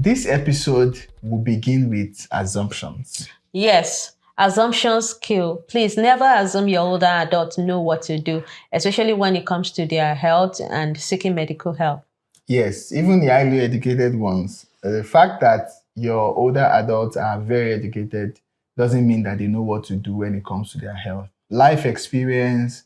This episode will begin with assumptions. Yes, assumptions kill. Please never assume your older adults know what to do, especially when it comes to their health and seeking medical help. Yes, even the highly educated ones. The fact that your older adults are very educated doesn't mean that they know what to do when it comes to their health. Life experience,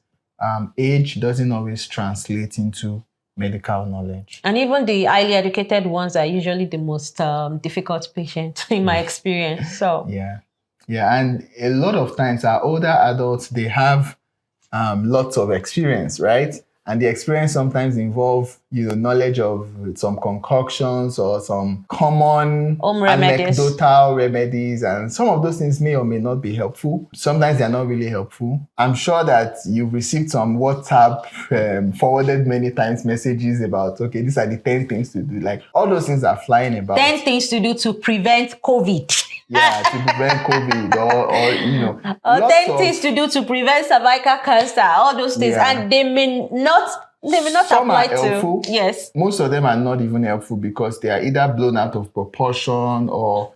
age doesn't always translate into medical knowledge. And even the highly educated ones are usually the most difficult patients in my experience. So Yeah, and a lot of times our older adults, they have lots of experience, right? And the experience sometimes involve, knowledge of some concoctions or some common home remedies. anecdotal remedies. And some of those things may or may not be helpful. Sometimes they're not really helpful. I'm sure that you've received some WhatsApp forwarded many times messages about, okay, these are the 10 things to do. Like all those things are flying about. 10 things to do to prevent COVID. Yeah, to prevent COVID or 10 things to do to prevent cervical cancer, all those things. Yeah. And they may not Some apply are helpful. to. Yes. Most of them are not even helpful because they are either blown out of proportion or,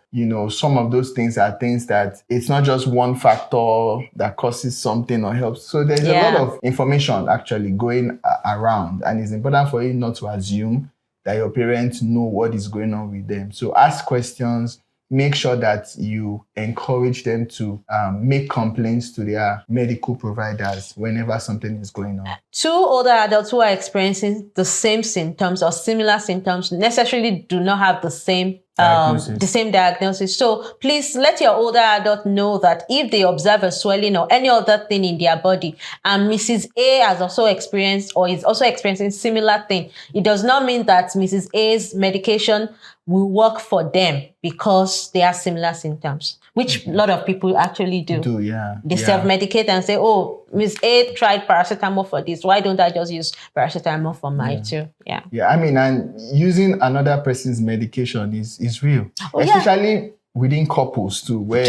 some of those things are things that it's not just one factor that causes something or helps. So there's a lot of information actually going around, and it's important for you not to assume that your parents know what is going on with them. So ask questions. Make sure that you encourage them to make complaints to their medical providers whenever something is going on. Two older adults who are experiencing the same symptoms or similar symptoms necessarily do not have the same diagnosis. So please let your older adult know that if they observe a swelling or any other thing in their body and Mrs. A has also experienced or is also experiencing similar thing, it does not mean that Mrs. A's medication will work for them because they have similar symptoms, which a lot of people actually do. They self-medicate and say, oh, Ms. A tried paracetamol for this. Why don't I just use paracetamol for mine too? Yeah, I mean, and using another person's medication is real. Especially within couples too, where,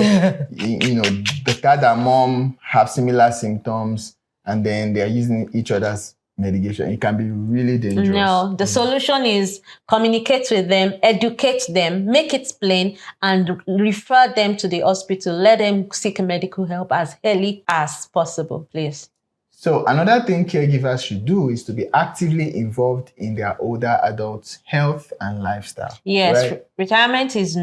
the dad and mom have similar symptoms and then they're using each other's medication. It can be really dangerous. No, the solution is communicate with them, educate them, make it plain, and refer them to the hospital. Let them seek medical help as early as possible, please. So another thing caregivers should do is to be actively involved in their older adults' health and lifestyle. Yes, right? Retirement is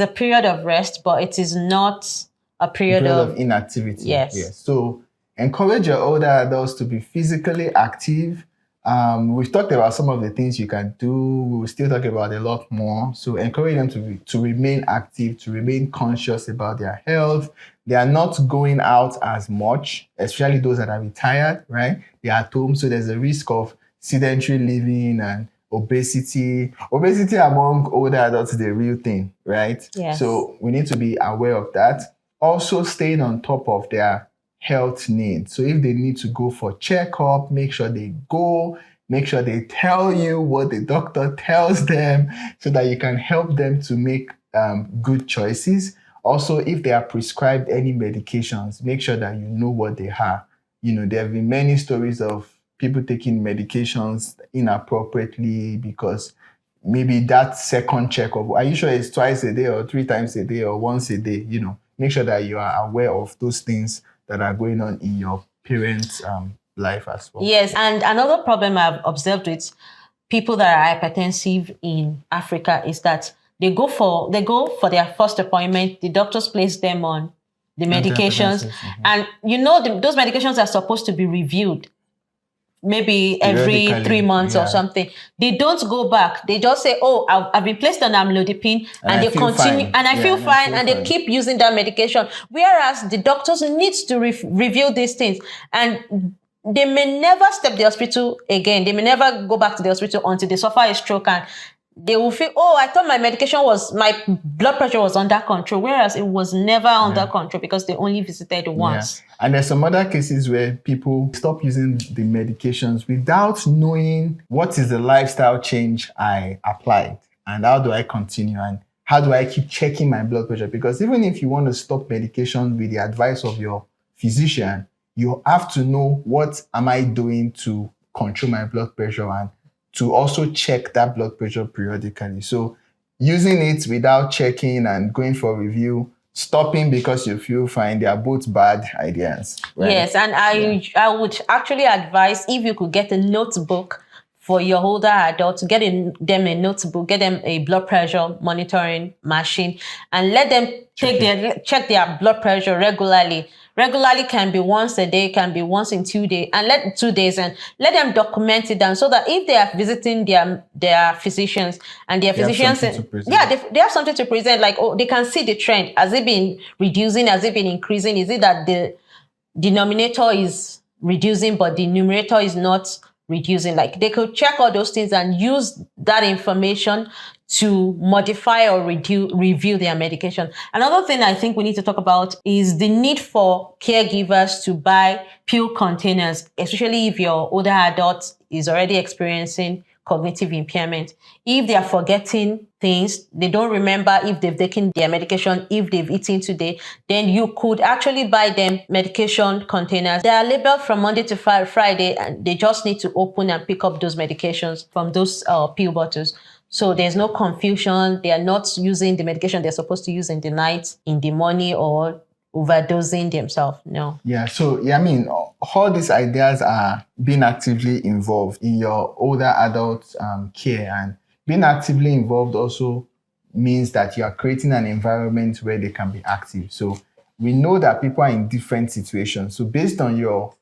a period of rest, but it is not a period of inactivity. Yes. So encourage your older adults to be physically active. We've talked about some of the things you can do. We will still talk about a lot more. So encourage them to remain active, to remain conscious about their health. They are not going out as much, especially those that are retired, right? They are at home, so there's a risk of sedentary living and obesity. Obesity among older adults is the real thing, right? Yes. So we need to be aware of that. Also staying on top of their health needs. So if they need to go for checkup, make sure they go, make sure they tell you what the doctor tells them so that you can help them to make good choices. Also, if they are prescribed any medications, make sure that you know what they are. There have been many stories of people taking medications inappropriately because maybe that second checkup, are you sure it's twice a day or 3 times a day or once a day? Make sure that you are aware of those things that are going on in your parents' life as well. Yes, and another problem I've observed with people that are hypertensive in Africa is that they go for their first appointment. The doctors place them on the medications, and those medications are supposed to be reviewed maybe every 3 months or something. They don't go back. They just say, oh, I've been placed on amlodipine and they continue and I feel fine and they keep using that medication. Whereas the doctors need to review these things, and they may never step the hospital again. They may never go back to the hospital until they suffer a stroke and they will feel, oh, I thought my blood pressure was under control, whereas it was never under control because they only visited once. Yeah. And there's some other cases where people stop using the medications without knowing what is the lifestyle change I applied and how do I continue and how do I keep checking my blood pressure? Because even if you want to stop medication with the advice of your physician, you have to know what am I doing to control my blood pressure and to also check that blood pressure periodically. So using it without checking and going for review, stopping because you feel fine, they are both bad ideas. Right? Yes, and I would actually advise if you could get a notebook for your older adults, get them a notebook, get them a blood pressure monitoring machine, and let them check their blood pressure regularly. Regularly can be once a day, can be once in 2 days, and let 2 days, and let them document it down so that if they are visiting their physicians and their physicians, they have something to present. Like, oh, they can see the trend. Has it been reducing? Has it been increasing? Is it that the denominator is reducing but the numerator is not reducing? Like, they could check all those things and use that information to modify or review their medication. Another thing I think we need to talk about is the need for caregivers to buy pill containers, especially if your older adult is already experiencing cognitive impairment. If they are forgetting things, they don't remember if they've taken their medication, if they've eaten today, then you could actually buy them medication containers. They are labeled from Monday to Friday, and they just need to open and pick up those medications from those pill bottles. So there's no confusion. They are not using the medication they're supposed to use in the night, in the morning, or overdosing themselves. No. Yeah. So, I mean, all these ideas are being actively involved in your older adult care. And being actively involved also means that you are creating an environment where they can be active. So we know that people are in different situations. So based on your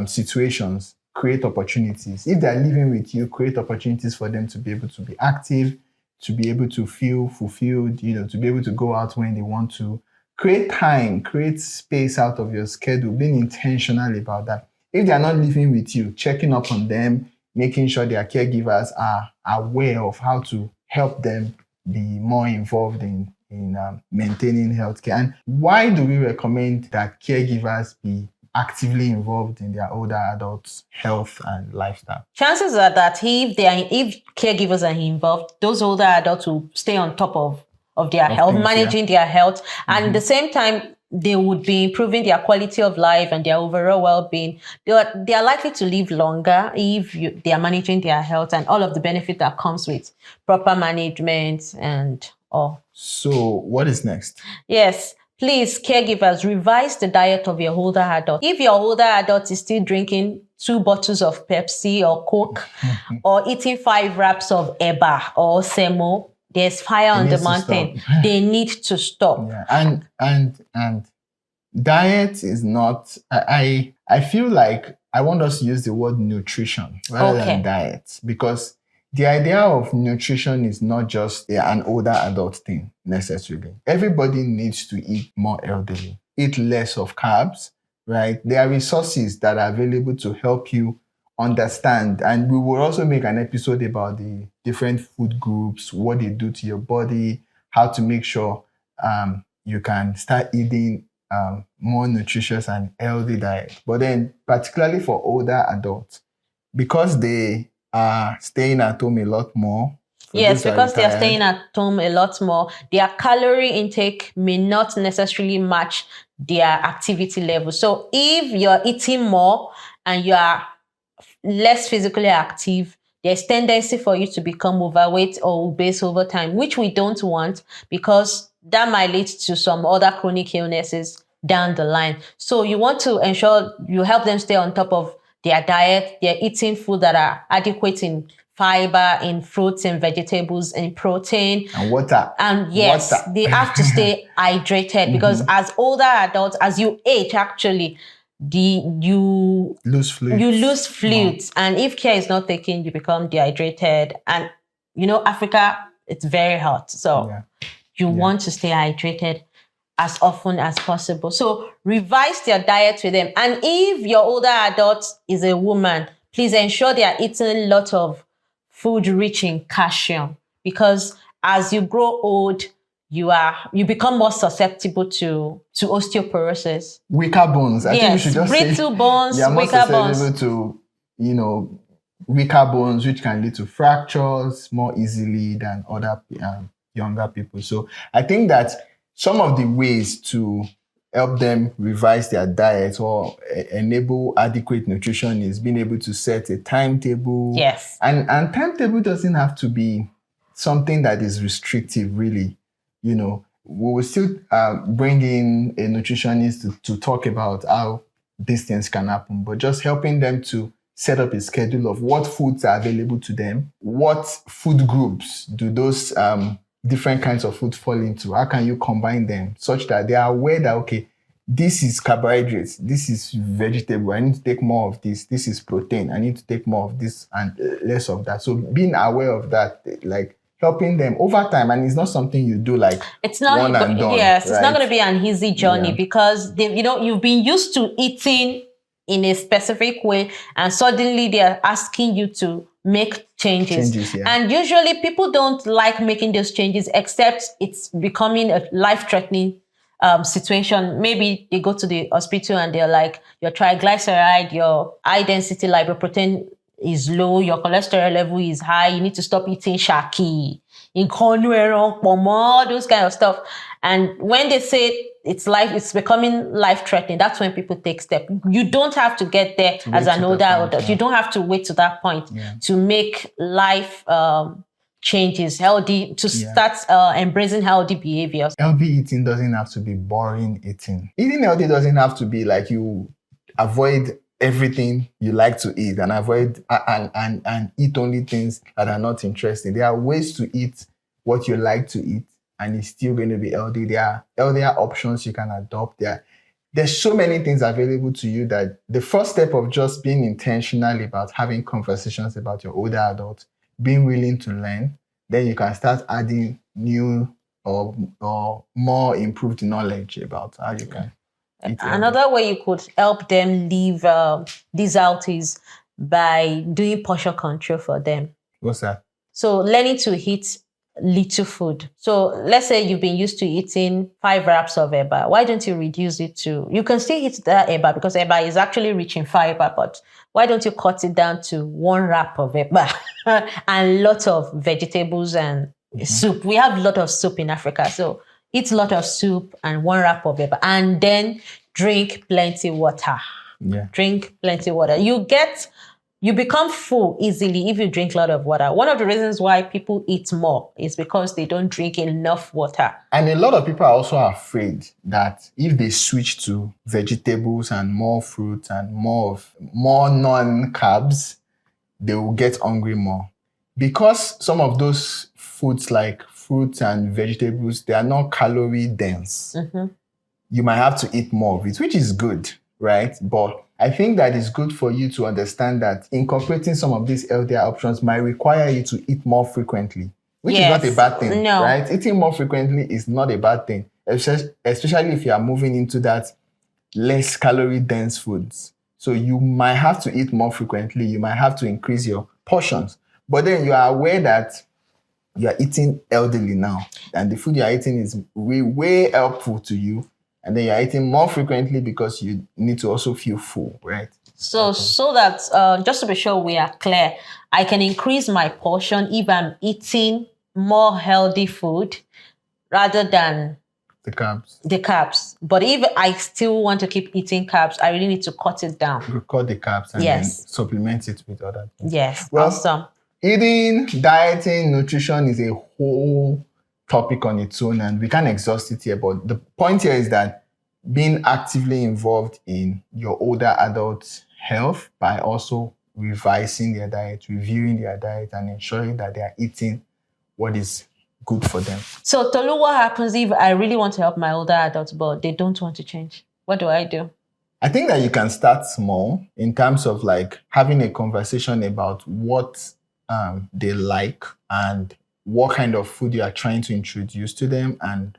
situations, create opportunities. If they're living with you, create opportunities for them to be able to be active, to be able to feel fulfilled, to be able to go out when they want to. Create time, create space out of your schedule, being intentional about that. If they're not living with you, checking up on them, making sure their caregivers are aware of how to help them be more involved in maintaining healthcare. And why do we recommend that caregivers be actively involved in their older adults' health and lifestyle? Chances are that if caregivers are involved, those older adults will stay on top of their health, managing their health, and at the same time, they would be improving their quality of life and their overall well-being. They are likely to live longer if they are managing their health and all of the benefit that comes with proper management and all. So, what is next? Yes. Please, caregivers, revise the diet of your older adult. If your older adult is still drinking 2 bottles of Pepsi or Coke or eating 5 wraps of Eba or Semo, there's fire on the mountain. They need to stop. Yeah. And diet is not, I feel like I want us to use the word nutrition rather than diet, because the idea of nutrition is not just an older adult thing necessarily. Everybody needs to eat more elderly, eat less of carbs, right? There are resources that are available to help you understand. And we will also make an episode about the different food groups, what they do to your body, how to make sure you can start eating more nutritious and healthy diet. But then particularly for older adults, because they are staying at home a lot more. Yes, because they are staying at home a lot more, their calorie intake may not necessarily match their activity level. So if you're eating more and you are less physically active, there's tendency for you to become overweight or obese over time, which we don't want, because that might lead to some other chronic illnesses down the line. So you want to ensure you help them stay on top of their diet. They're eating food that are adequate in fiber, in fruits and vegetables, and protein. And water. And yes, they have to stay hydrated, because as older adults, as you age, actually, you lose fluids. And if care is not taken, you become dehydrated. And Africa, it's very hot. So you want to stay hydrated as often as possible. So revise their diet with them. And if your older adult is a woman, please ensure they are eating a lot of food rich in calcium, because as you grow old, you become more susceptible to osteoporosis. Weaker bones. I think we should just brittle bones, you are more weaker bones. susceptible to, weaker bones, which can lead to fractures more easily than other younger people. So I think that some of the ways to help them revise their diet or enable adequate nutrition is being able to set a timetable. Yes. And timetable doesn't have to be something that is restrictive, really. We will still bring in a nutritionist to talk about how these things can happen, but just helping them to set up a schedule of what foods are available to them, what food groups do those different kinds of food fall into, how can you combine them such that they are aware that, okay, this is carbohydrates, this is vegetable, I need to take more of this is protein, I need to take more of this and less of that. So being aware of that, like helping them over time, and it's not something you do like it's not one and done. Yes, right? It's not going to be an easy journey because you've been used to eating in a specific way, and suddenly they're asking you to make changes. Yeah. And usually people don't like making those changes, except it's becoming a life-threatening situation. Maybe they go to the hospital and they're like, your triglyceride, your high density lipoprotein is low, your cholesterol level is high, you need to stop eating shaki, all those kind of stuff. And when they say it's becoming life-threatening, that's when people take steps. You don't have to get there as an older adult. You don't have to wait to that point to make life changes, healthy, to start embracing healthy behaviors. Healthy eating doesn't have to be boring eating. Eating healthy doesn't have to be like you avoid everything you like to eat and avoid and eat only things that are not interesting. There are ways to eat what you like to eat and it's still going to be healthy. There are healthier options you can adopt. There's so many things available to you that the first step of just being intentional about having conversations about your older adults, being willing to learn, then you can start adding new or more improved knowledge about how you can. Another way you could help them live these out is by doing portion control for them. What's that? So learning to eat little food. So let's say you've been used to eating 5 wraps of eba. Why don't you reduce it to, you can still eat that eba because eba is actually rich in fiber, but why don't you cut it down to 1 wrap of eba and lots of vegetables and soup. We have a lot of soup in Africa. So eat a lot of soup and 1 wrap of eba and then drink plenty water. Yeah. Drink plenty water. You become full easily if you drink a lot of water. One of the reasons why people eat more is because they don't drink enough water. And a lot of people are also afraid that if they switch to vegetables and more fruits and more non-carbs, they will get hungry more. Because some of those foods like fruits and vegetables, they are not calorie dense. Mm-hmm. You might have to eat more of it, which is good, right? But I think that it's good for you to understand that incorporating some of these healthier options might require you to eat more frequently, which is not a bad thing, right? Eating more frequently is not a bad thing, especially if you are moving into that less calorie dense foods. So you might have to eat more frequently. You might have to increase your portions, but then you are aware that you are eating healthily now and the food you are eating is way helpful to you. And then you're eating more frequently because you need to also feel full, right? So that, just to be sure we are clear, I can increase my portion if I'm eating more healthy food rather than the carbs. But if I still want to keep eating carbs, I really need to cut it down. You cut the carbs and then supplement it with other things. Yes, well, awesome. Eating, dieting, nutrition is a whole topic on its own and we can't exhaust it here, but the point here is that being actively involved in your older adults' health by also revising their diet, reviewing their diet and ensuring that they are eating what is good for them. So Tolu, what happens if I really want to help my older adults but they don't want to change? What do I do? I think that you can start small in terms of like having a conversation about what they like and what kind of food you are trying to introduce to them and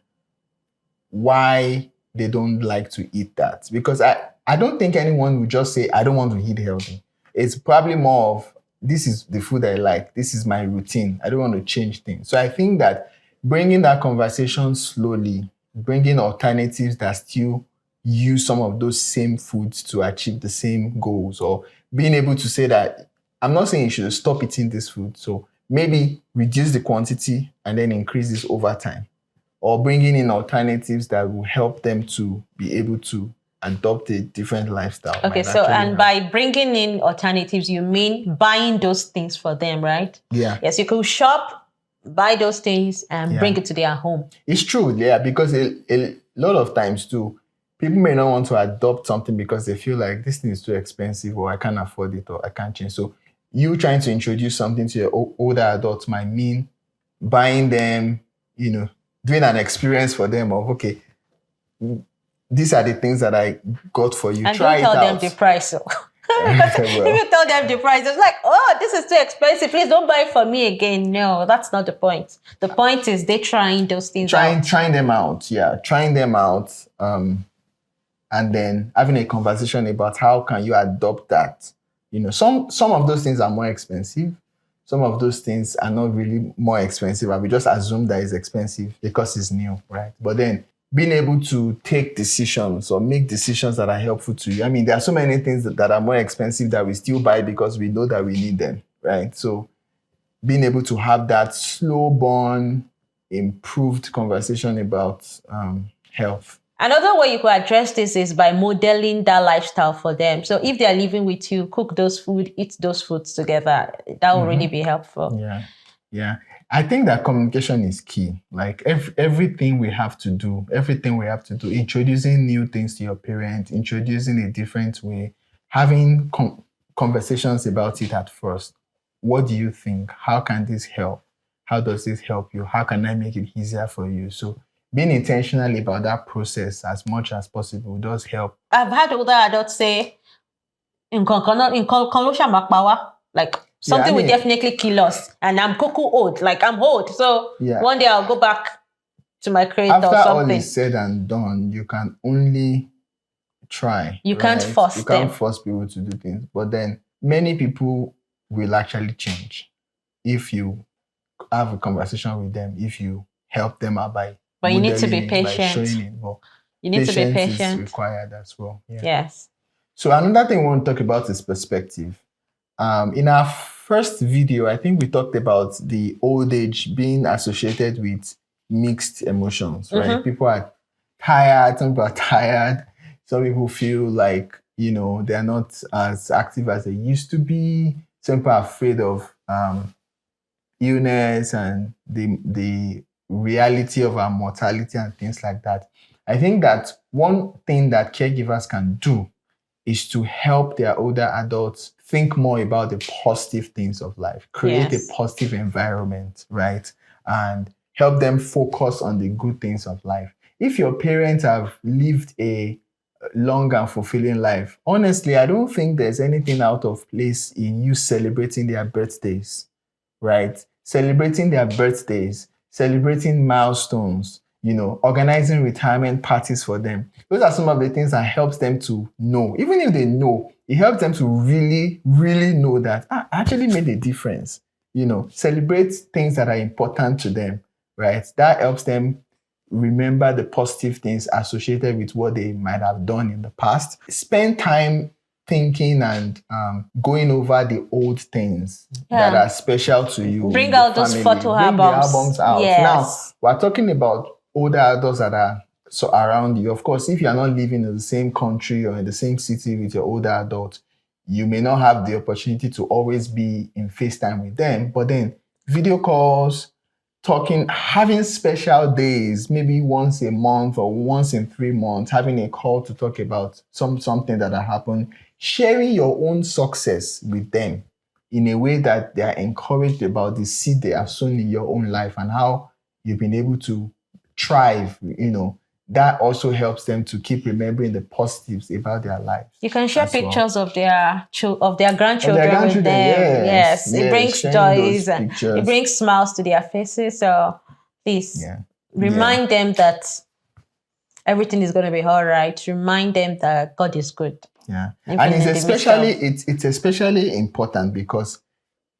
why they don't like to eat that. Because I don't think anyone would just say, I don't want to eat healthy. It's probably more of, this is the food I like. This is my routine. I don't want to change things. So I think that bringing that conversation slowly, bringing alternatives that still use some of those same foods to achieve the same goals, or being able to say that, I'm not saying you should stop eating this food. So maybe reduce the quantity and then increase this over time. or bringing in alternatives that will help them to be able to adopt a different lifestyle. Okay, so and by bringing in alternatives, you mean buying those things for them, right? Yeah. Yes, you could shop, buy those things, and bring it to their home. It's true, yeah, because a lot of times too, people may not want to adopt something because they feel like this thing is too expensive, or I can't afford it, or I can't change. So you trying to introduce something to your older adults might mean buying them, doing an experience for them of, okay, these are the things that I got for you. And try don't tell it them out. the price. If you tell them the price, it's like, oh, this is too expensive. Please don't buy it for me again. No, that's not the point. The point is they trying those things out. Trying them out. Yeah, trying them out. And then having a conversation about how can you adopt that. Some of those things are more expensive. Some of those things are not really more expensive. And we just assume that it's expensive because it's new, right? But then being able to take decisions or make decisions that are helpful to you. I mean, there are so many things that are more expensive that we still buy because we know that we need them, right? So being able to have that slow burn, improved conversation about health. Another way you could address this is by modeling that lifestyle for them. So if they're living with you, cook those food, eat those foods together. That will really be helpful. Yeah. I think that communication is key. Like everything we have to do, introducing new things to your parents, introducing a different way, having conversations about it at first. What do you think? How can this help? How does this help you? How can I make it easier for you? So being intentional about that process as much as possible does help. I've had older adults say, like something will definitely kill us. And I'm cuckoo old, like I'm old. So one day I'll go back to my creator or something. After all is said and done, you can only try. You can't force them. You can't force people to do things. But then many people will actually change if you have a conversation with them, if you help them out by but you need to be patient. Showing it. Well, you need to be patient. Is required as well. Yeah. Yes. So another thing we want to talk about is perspective. In our first video, I think we talked about the old age being associated with mixed emotions, right? People are tired, some people are tired. Some people feel like, they're not as active as they used to be. Some people are afraid of illness and the reality of our mortality and things like that. I think that one thing that caregivers can do is to help their older adults think more about the positive things of life, create a positive environment, right? And help them focus on the good things of life. If your parents have lived a long and fulfilling life, honestly, I don't think there's anything out of place in you celebrating their birthdays, right? Celebrating their birthdays, celebrating milestones, organizing retirement parties for them. Those are some of the things that helps them to know. Even if they know, it helps them to really, really know that I actually made a difference. Celebrate things that are important to them, right? That helps them remember the positive things associated with what they might have done in the past. Spend time thinking and going over the old things that are special to you. Bring out those photo albums. Bring the albums out. Yes. Now, we're talking about older adults that are around you. Of course, if you're not living in the same country or in the same city with your older adult, you may not have the opportunity to always be in FaceTime with them. But then video calls, talking, having special days, maybe once a month or once in 3 months, having a call to talk about something that happened, sharing your own success with them in a way that they are encouraged about the seed they have sown in your own life and how you've been able to thrive, that also helps them to keep remembering the positives about their lives. You can share pictures of their grandchildren with them. Yes. It brings joys and it brings smiles to their faces. So please remind them that everything is going to be all right. Remind them that God is good. Yeah. And it's especially important because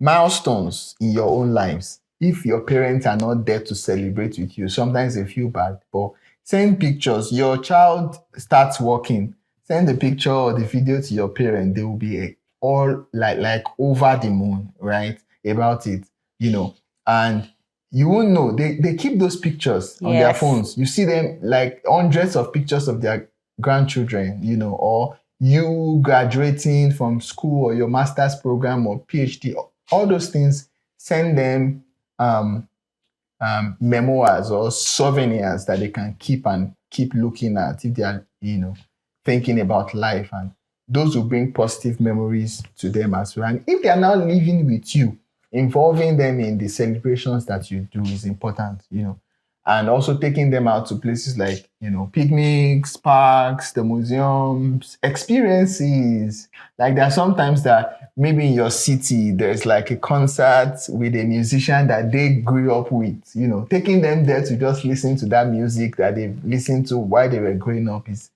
milestones in your own lives, if your parents are not there to celebrate with you, sometimes they feel bad. But send pictures. Your child starts walking. Send the picture or the video to your parent. They will be all like over the moon, right? About it, And you won't know. They keep those pictures on their Yes. phones. You see them like hundreds of pictures of their grandchildren, or you graduating from school or your master's program or PhD, all those things, send them memoirs or souvenirs that they can keep and keep looking at if they are, thinking about life. And those will bring positive memories to them as well. And if they are now living with you, involving them in the celebrations that you do is important, and also taking them out to places like, picnics, parks, the museums, experiences. Like there are sometimes that maybe in your city, there's like a concert with a musician that they grew up with, taking them there to just listen to that music that they've listened to while they were growing up is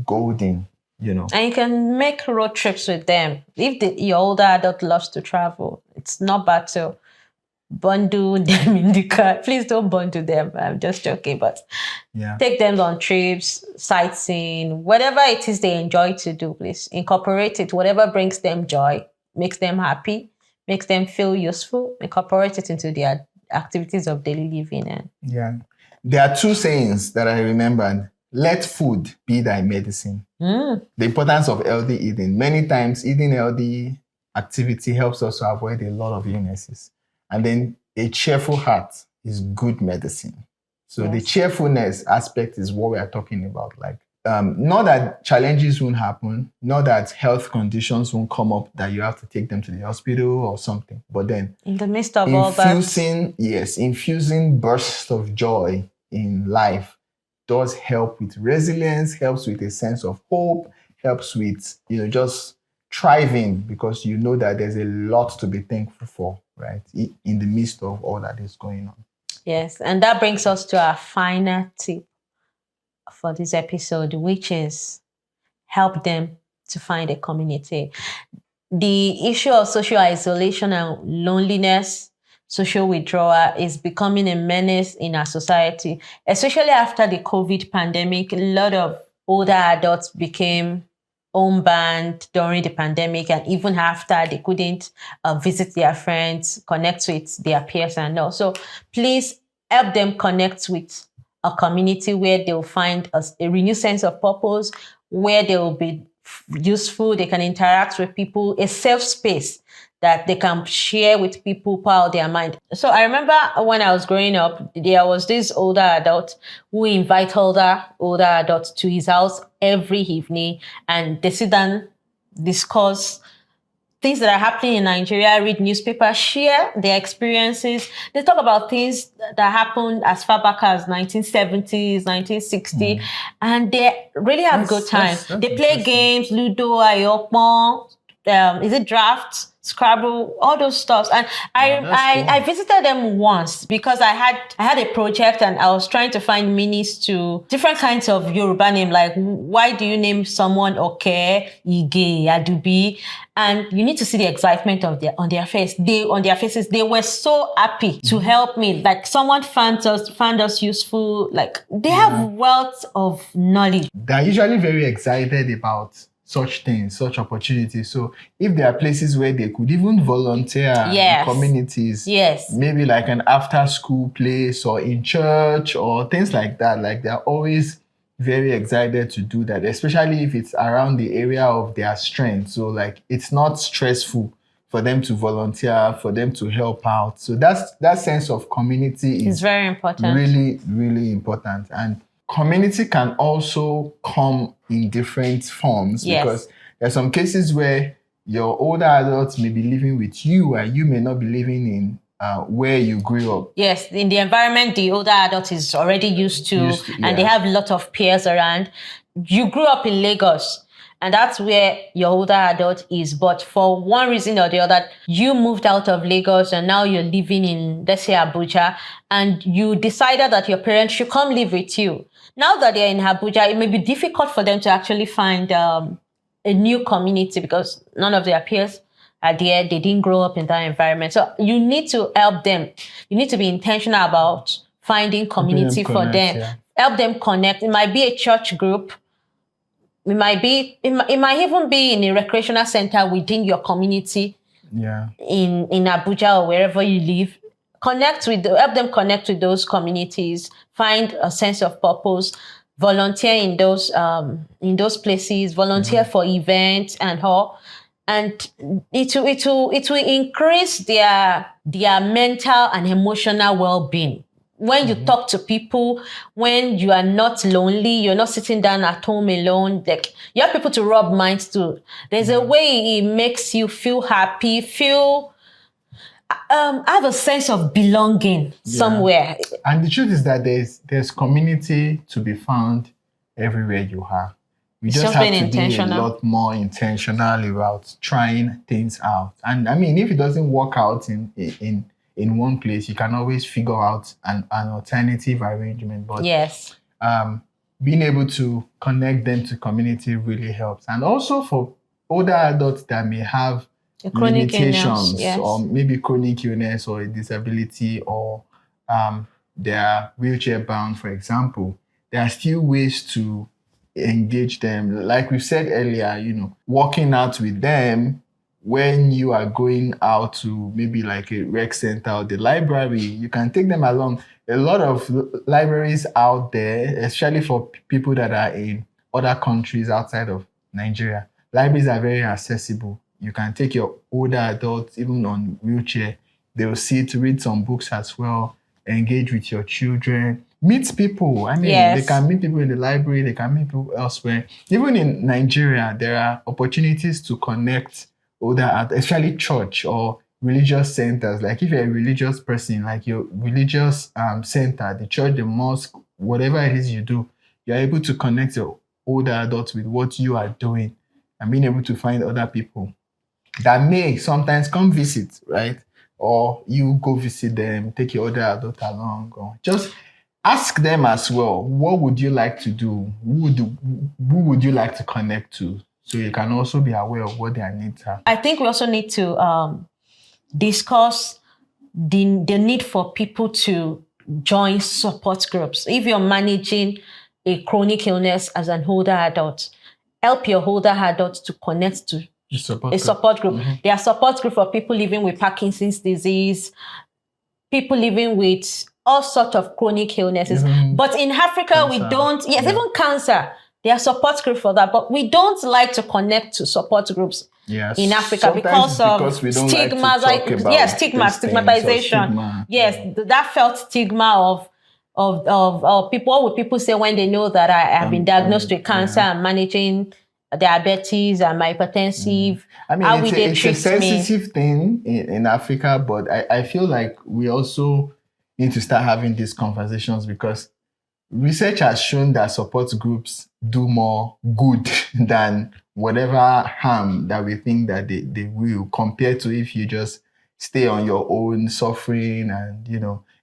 golden. And you can make road trips with them. If your older adult loves to travel, it's not bad to bundle them in the car. Please don't bundle them. I'm just joking, but take them on trips, sightseeing, whatever it is they enjoy to do, please incorporate it. Whatever brings them joy, makes them happy, makes them feel useful, incorporate it into their activities of daily living. And there are two sayings that I remembered. Let food be thy medicine. The importance of healthy eating. Many times, eating healthy activity helps us to avoid a lot of illnesses. And then a cheerful heart is good medicine. So the cheerfulness aspect is what we are talking about. Like, not that challenges won't happen, not that health conditions won't come up that you have to take them to the hospital or something. But then in the midst of all that, infusing bursts of joy in life does help with resilience, helps with a sense of hope, helps with, just thriving, because you know that there's a lot to be thankful for, right? In the midst of all that is going on. Yes, and that brings us to our final tip for this episode, which is help them to find a community. The issue of social isolation and loneliness, social withdrawal is becoming a menace in our society, especially after the COVID pandemic. A lot of older adults became homebound during the pandemic, and even after, they couldn't visit their friends, connect with their peers and all. So please help them connect with a community where they'll find a renewed sense of purpose, where they will be useful, they can interact with people, a safe space that they can share with people, pour out their mind. So I remember when I was growing up, there was this older adult who invite older adults to his house every evening, and they sit down, discuss things that are happening in Nigeria, read newspapers, share their experiences. They talk about things that happened as far back as 1970s, 1960, and they really have a good time. They play games, Ludo, Ayokpon, is it draft, Scrabble, all those stuff. And I visited them once because I had a project and I was trying to find meanings to different kinds of Yoruba name. Like, why do you name someone Oke, Ige, Adubi? And you need to see the excitement on their faces. They were so happy to help me. Like, someone found us useful. Like, they have wealth of knowledge. They're usually very excited about such things, such opportunities. So if there are places where they could even volunteer in communities, maybe like an after school place or in church or things like that, like they're always very excited to do that, especially if it's around the area of their strength. So like it's not stressful for them to volunteer, for them to help out. So that sense of community is very important. Really, really important. And community can also come in different forms, because there are some cases where your older adults may be living with you and you may not be living in where you grew up. Yes, in the environment the older adult is already used to and they have a lot of peers around. You grew up in Lagos, and that's where your older adult is. But for one reason or the other, you moved out of Lagos and now you're living in, let's say, Abuja, and you decided that your parents should come live with you. Now that they're in Abuja, it may be difficult for them to actually find a new community because none of their peers are there. They didn't grow up in that environment. So you need to help them. You need to be intentional about finding community for them. Yeah. Help them connect. It might be a church group. It might even be in a recreational center within your community. Yeah. In Abuja or wherever you live. help them connect with those communities, find a sense of purpose, volunteer in those places, volunteer for events and all. And it will increase their mental and emotional well-being. When you talk to people, when you are not lonely, you're not sitting down at home alone, like you have people to rub minds to. There's a way it makes you feel happy, have a sense of belonging somewhere. And the truth is that there's community to be found everywhere you are. We just have to be a lot more intentional about trying things out. And I mean, if it doesn't work out in one place, you can always figure out an alternative arrangement. But being able to connect them to community really helps. And also for older adults that may have limitations, or maybe chronic illness or a disability, or they are wheelchair bound, for example, there are still ways to engage them. Like we said earlier, working out with them when you are going out to maybe like a rec center or the library, you can take them along. A lot of libraries out there, especially for people that are in other countries outside of Nigeria, libraries are very accessible. You can take your older adults, even on wheelchair. They will sit, read some books as well, engage with your children, meet people. I mean, they can meet people in the library, they can meet people elsewhere. Even in Nigeria, there are opportunities to connect older adults, especially church or religious centers. Like if you're a religious person, like your religious center, the church, the mosque, whatever it is you do, you're able to connect your older adults with what you are doing and being able to find other people that may sometimes come visit, right? Or you go visit them, take your older adult along, or just ask them as well, what would you like to do? Who would you like to connect to? So you can also be aware of what their needs are. I think we also need to discuss the need for people to join support groups. If you're managing a chronic illness as an older adult, help your older adults to connect to a support group. There are support groups for people living with Parkinson's disease, people living with all sorts of chronic illnesses. But in Africa, cancer. We don't, even cancer, there are support groups for that. But we don't like to connect to support groups in Africa because of stigma, stigmatization. That felt stigma of people. What would people say when they know that I have been diagnosed with cancer and managing diabetes and hypertensive? I mean, it's a sensitive thing in Africa, but I feel like we also need to start having these conversations because research has shown that support groups do more good than whatever harm that we think that they will, compared to if you just stay on your own suffering. And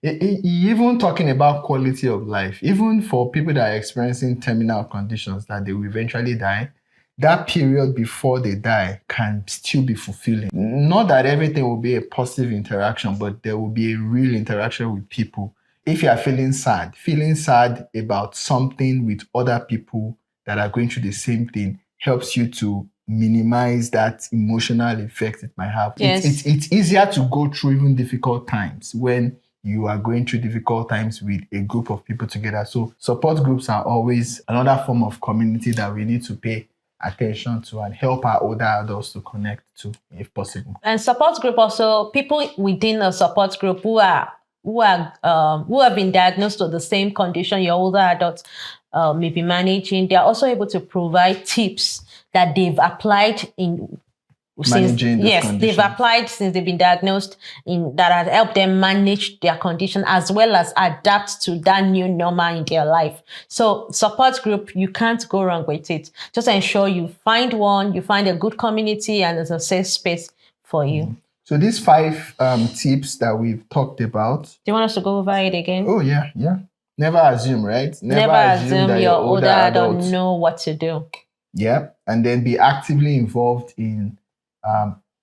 even talking about quality of life, even for people that are experiencing terminal conditions that they will eventually die, that period before they die can still be fulfilling. Not that everything will be a positive interaction, but there will be a real interaction with people. If you are feeling sad about something with other people that are going through the same thing helps you to minimize that emotional effect it might have. It's easier to go through even difficult times when you are going through difficult times with a group of people together. So support groups are always another form of community that we need to pay attention to and help our older adults to connect to, if possible. And support group also, people within a support group who have been diagnosed with the same condition your older adults may be managing, they are also able to provide tips that they've applied since they've been diagnosed, that has helped them manage their condition as well as adapt to that new normal in their life. So support group, you can't go wrong with it. Just ensure you find one, you find a good community and there's a safe space for you. So these 5 tips that we've talked about. Do you want us to go over it again? Oh, yeah. Never assume, right? Never assume that your older adult know what to do. Yeah. And then be actively involved in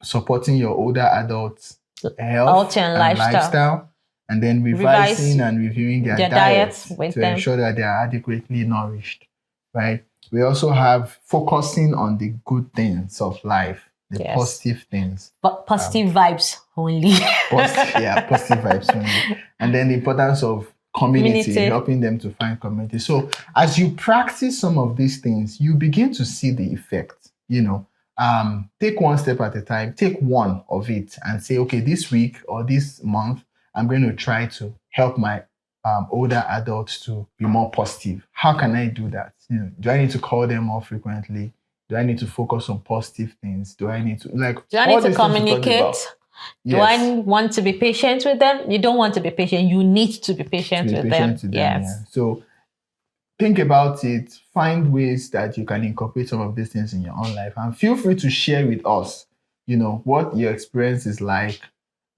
supporting your older adults' health and lifestyle. And then revising and reviewing their diets to ensure that they are adequately nourished, right? We also have focusing on the good things of life. the Yes. positive things. But positive vibes only. Positive vibes only. And then the importance of community, helping them to find community. So as you practice some of these things, you begin to see the effect. Take one step at a time, take one of it and say, okay, this week or this month, I'm going to try to help my older adults to be more positive. How can I do that? Do I need to call them more frequently? Do I need to focus on positive things? Do I need to communicate? Do I want to be patient with them? You don't want to be patient. You need to be patient with them. Yes. Yeah. So think about it. Find ways that you can incorporate some of these things in your own life, and feel free to share with us, what your experience is like,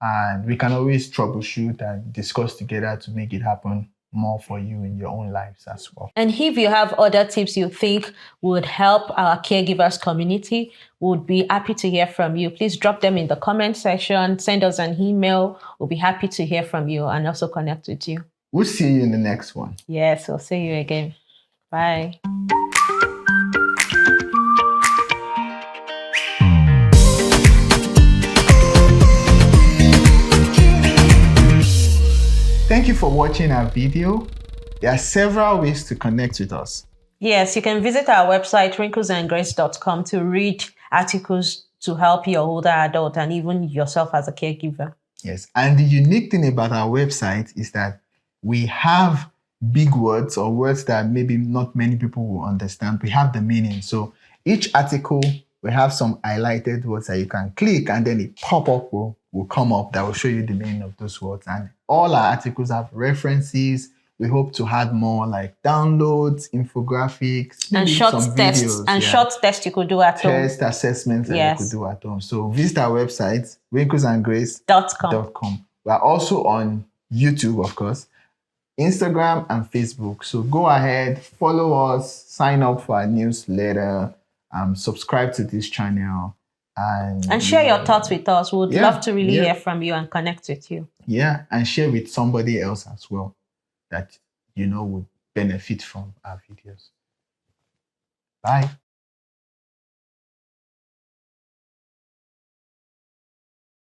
and we can always troubleshoot and discuss together to make it happen more for you in your own lives as well. And if you have other tips you think would help our caregivers community, we would be happy to hear from you. Please drop them in the comment section, send us an email. We'll be happy to hear from you and also connect with you. We'll see you in the next one. Yes, we'll see you again. Bye. Thank you for watching our video. There are several ways to connect with us. Yes, you can visit our website, wrinklesandgrace.com, to read articles to help your older adult and even yourself as a caregiver. Yes, and the unique thing about our website is that we have big words or words that maybe not many people will understand. We have the meaning. So each article will have some highlighted words that you can click, and then a pop-up will come up that will show you the meaning of those words. And all our articles have references. We hope to add more like downloads, infographics, and short tests. And short tests you could do at home. Test assessments that you could do at home. So visit our website, wrinklesandgrace.com. We are also on YouTube, of course, Instagram and Facebook. So go ahead, follow us, sign up for our newsletter, subscribe to this channel. And share your thoughts with us. We would love to really hear from you and connect with you. Yeah, and share with somebody else as well that would benefit from our videos. Bye.